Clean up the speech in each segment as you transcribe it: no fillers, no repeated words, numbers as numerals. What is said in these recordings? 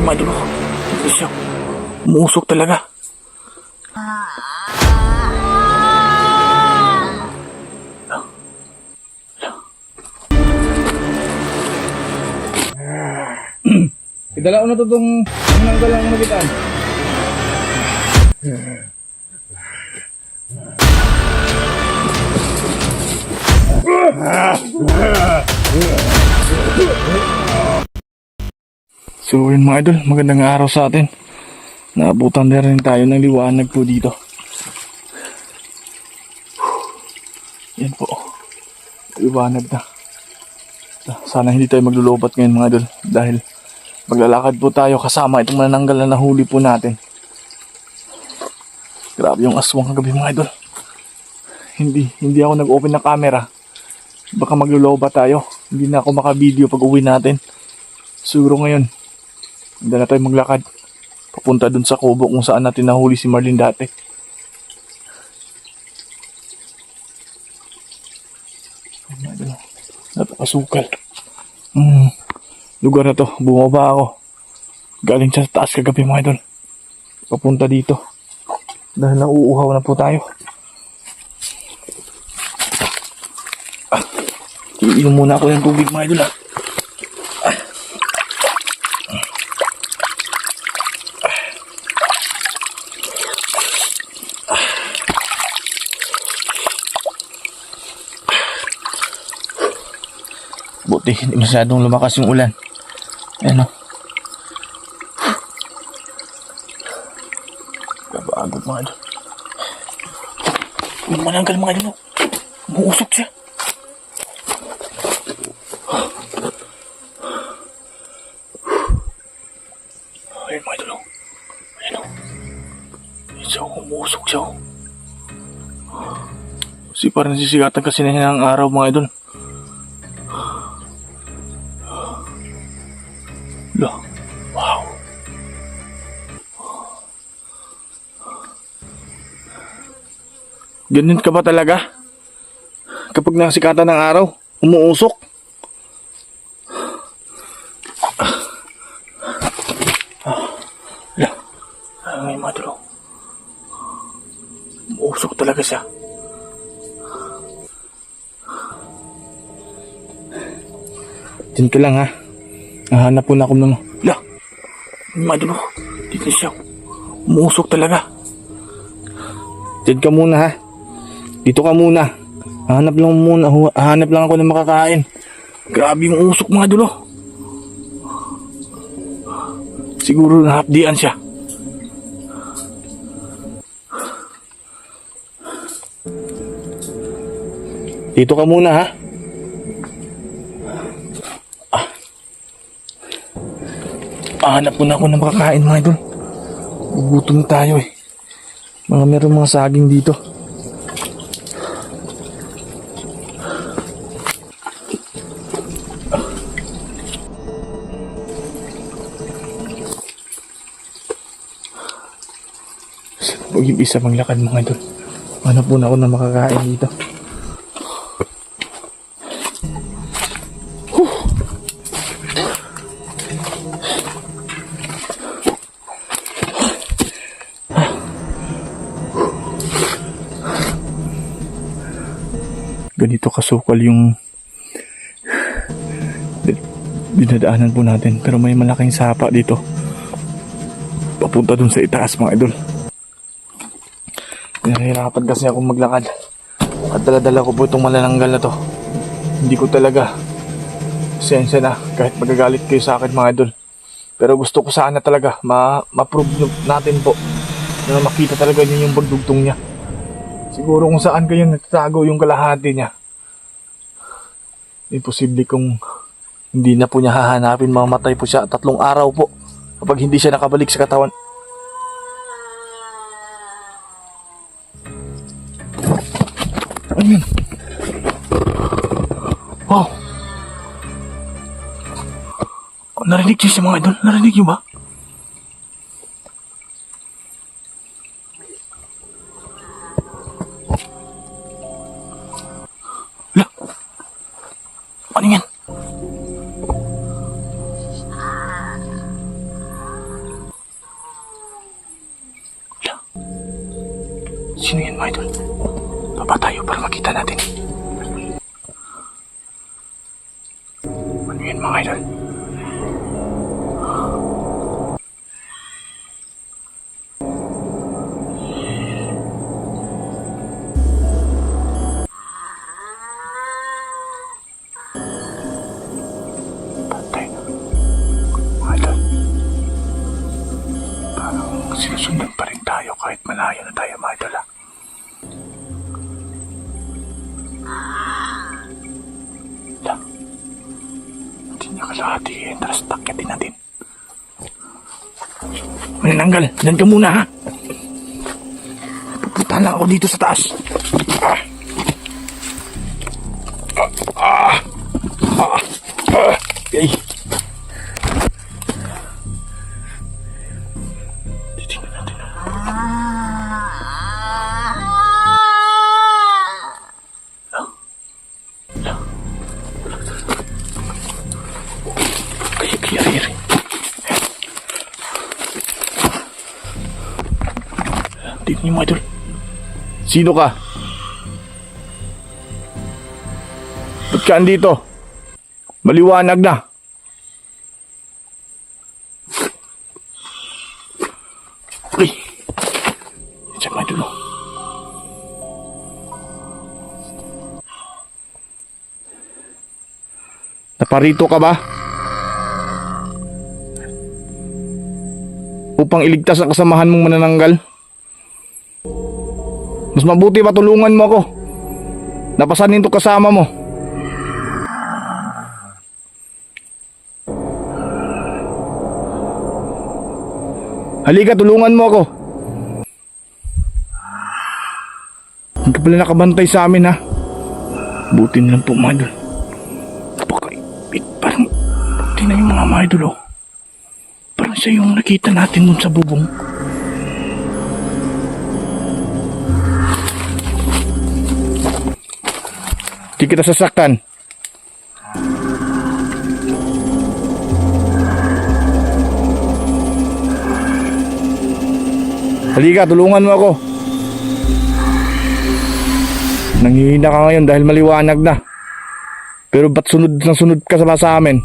Madulo. Ito siya. Umuusok talaga. Idala ko na ito itong nanggal ang nagitaan. So yun mga idol, magandang araw sa atin. Naabutan na rin tayo ng liwanag po dito. Yan po. Liwanag na. Sana hindi tayo maglulubat ngayon mga idol. Dahil maglalakad po tayo kasama itong manananggal na nahuli po natin. Grabe yung aswang kagabi mga idol. Hindi ako nag-open ng camera. Baka maglulobat tayo. Hindi na ako maka-video pag uwi natin. Siguro ngayon, hindi na tayo maglakad. Papunta dun sa kubo kung saan natin nahuli si Marlene dati. Napakasukal. Lugar na to, bumaba ako. Galing sa taas kagabi mga idol. Papunta dito. Dahil nauuhaw na po tayo. Iinom muna ako ng tubig mga idol . Buti, hindi masyadong lumakas yung ulan. Ayan o. Kabagod mga idol. Yung mananggal mga idol. Umuusok siya. Ayan mga idol. Ayan o. Ayan siya o. Umuusok siya o. Kasi parang nasisigatan kasi na niya ng araw mga idol. Wow. Ganyan ka ba talaga? Kapag nakasikatan ng araw, umuusok? May madro. Umuusok talaga siya. Diyan ka lang ha. Nahanap po na ako ng... Madalo, dito siya. Umuusok talaga. Diyan ka muna ha. Dito ka muna. Hanap lang ako ng makakain. Grabe yung usok mga dulo. Siguro nahapdian siya. Dito ka muna ha. Hanap po na ako ng makakain mga idol. Gugutom tayo eh. Meron mga saging dito. Huwag yung isa maglakad mga idol. Hanap po na ako ng makakain dito. Ganito kasukal yung dinadaanan po natin, pero may malaking sapa dito papunta dun sa itaas mga idol. Nahihirapan kasi ako maglakad at dala-dala ko po itong manananggal na to. Hindi ko talaga sensya na kahit magagalit kayo sa akin mga idol, pero gusto ko sana talaga ma-prove natin po na makita talaga niyo yung pagdugtong niya. Siguro kung saan kayo nagtatago yung kalahati niya, imposible kung hindi na po niya hahanapin. Mamatay po siya 3 araw po kapag hindi siya nakabalik sa katawan. Ayun. Wow. Narinig niyo siya mga idol? Narinig niyo ba? Ano yan? Sino yan, mga idol? Baba tayo para makita natin. Ano yan, mga idol? Patay na. Mga idol. Parang sinusundan pa rin tayo kahit malayo na tayo, mga idol, ah. Hindi niya kalahati eh. Tara, takyatin natin. Manananggal, dyan ka muna, ha? Pupunta lang ako dito sa taas. Okay. Titingnan natin. Kaya. Dito niyo, mga idol. Sino ka? Ba't ka andito? Maliwanag na. Uy. Diyan, mga idol. Naparito ka ba? Upang iligtas ang kasamahan mong manananggal? Mas mabuti patulungan mo ako. Napasanin to kasama mo. Halika, tulungan mo ako. Hindi ka pala nakabantay sa amin, ha? Buti na lang po, mga idol. Napakaipit. Parang buti na yung mga idol, oh. Parang siya yung nakita natin dun sa bubong. Di kita sasaktan. Halika, tulungan mo ako. Nanghihina ka ngayon dahil maliwanag na. Pero ba't sunod na sunod ka sa amin?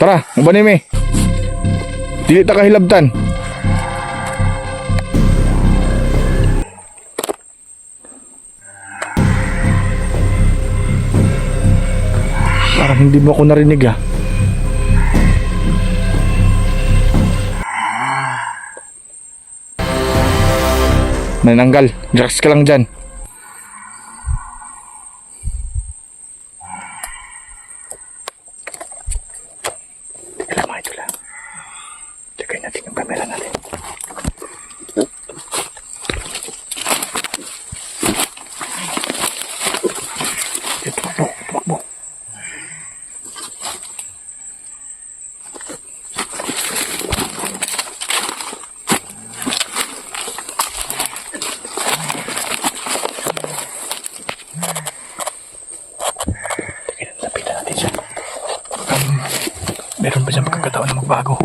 Tara, mabanimi. Dili ta kahilabtan. Parang hindi mo ako narinig, ah. Manananggal, relax ka lang dyan. Teka mga idol, ah. Lagay natin yung camera natin. Tumakbo. Meron ba siyang pagkakataon na magbago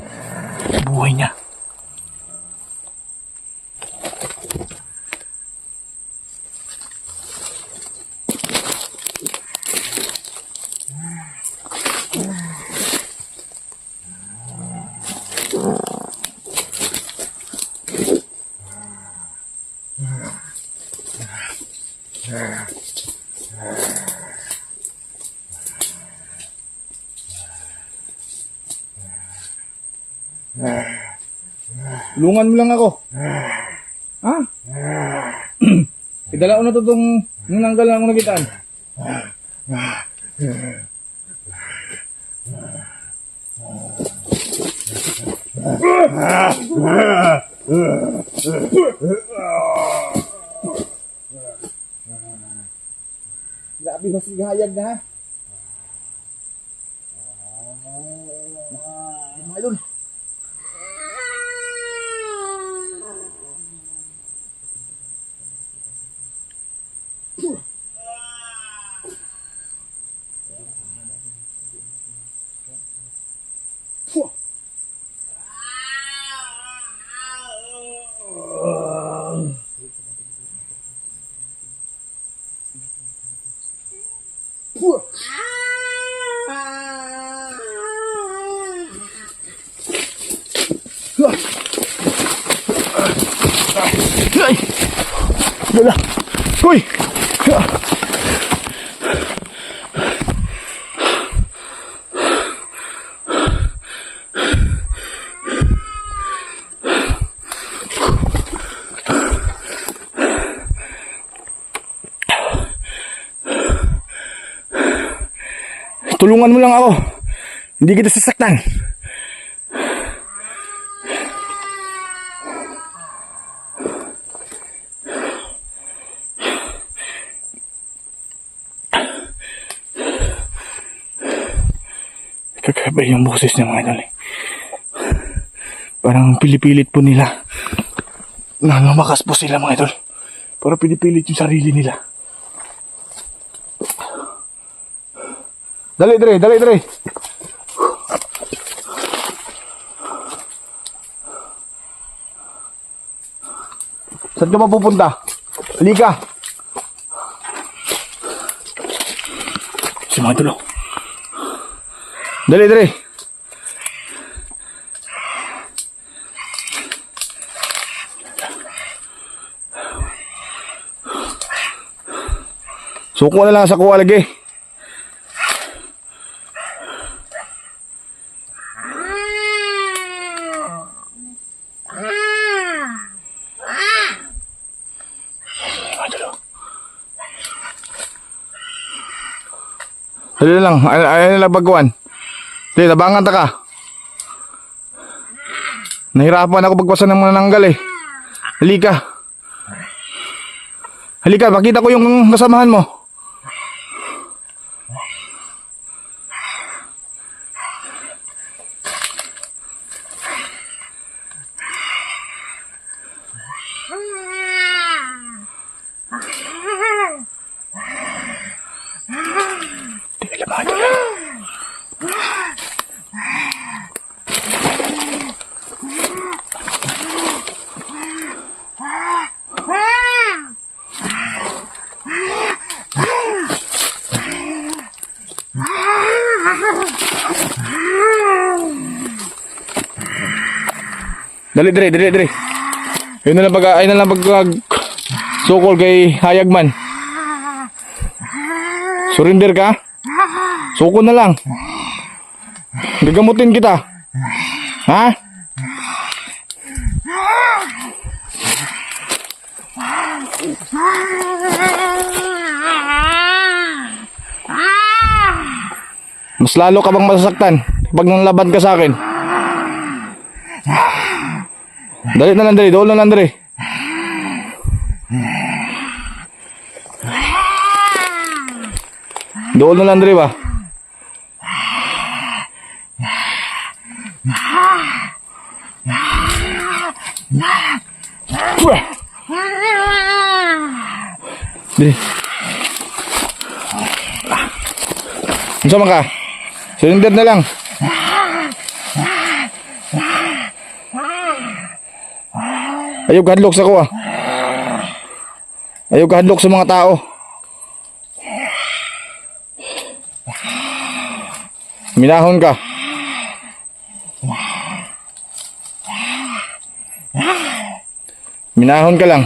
sa buhay niya? Tulungan mo lang ako. Ha? Idala ko na to itong nananggal na akong nakitaan. Grabe mas igahayag na, ha? Mga idol. Ay! Dala! Hoy! Tulungan mo lang ako. Hindi kita sasaktan. Kakaiba yung boses niya mga idol. Parang pilipilit po nila. Lumakas po sila mga idol. Parang pinipilit yung sarili nila. Dali, Dre, dali, Dre. Saan ka mapupunta? Halika. Si mga tulo. Dali, Dre. Suko na lang sa kuha lagi. Dali lang, ayaw nila baguan. Dali, labangan ta ka. Nahirapan ako pagpasan ng manananggal eh. Halika. Halika, makita ko yung kasamahan mo. Dali, Dre, dali, Dre. Ayun na lang pag sukol kay Hayagman. Surrender ka? Suko na lang. Gagamutin kita. Ha? Mas lalo ka bang masasaktan pag nanlaban ka sa akin? Dali na lang, Dre. Doon na lang, Dre. Doon na lang, Dre ba? Dre. Sama ka? Surrender na lang. Ayaw kahadlok sa kuha. Ayaw kahadlok sa mga tao. Minahon ka. Minahon ka lang.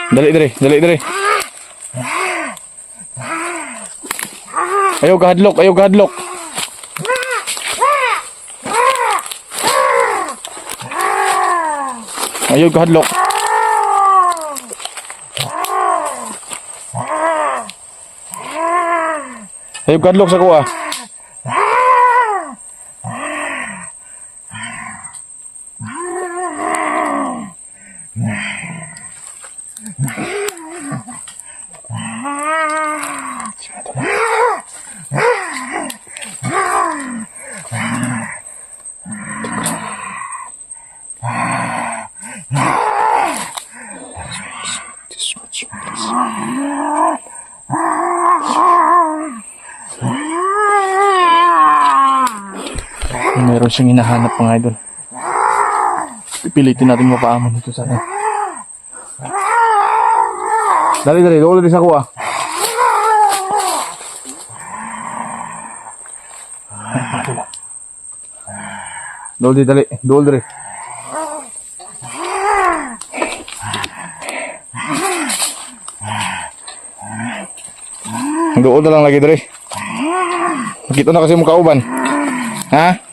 Dali, dali, dali, dali. Ayaw kahadlok, ayaw kahadlok. Ayaw kahadlok. Ayaw kahadlok sa kuha. Meron siyang hinahanap mga idol. Pipilitin natin mapaamon dito sana. Dali, doon din sa kuha. Doon dali, doon dali. Doon na lang lagi dali. Nakita na kasi mukha uban. Ha?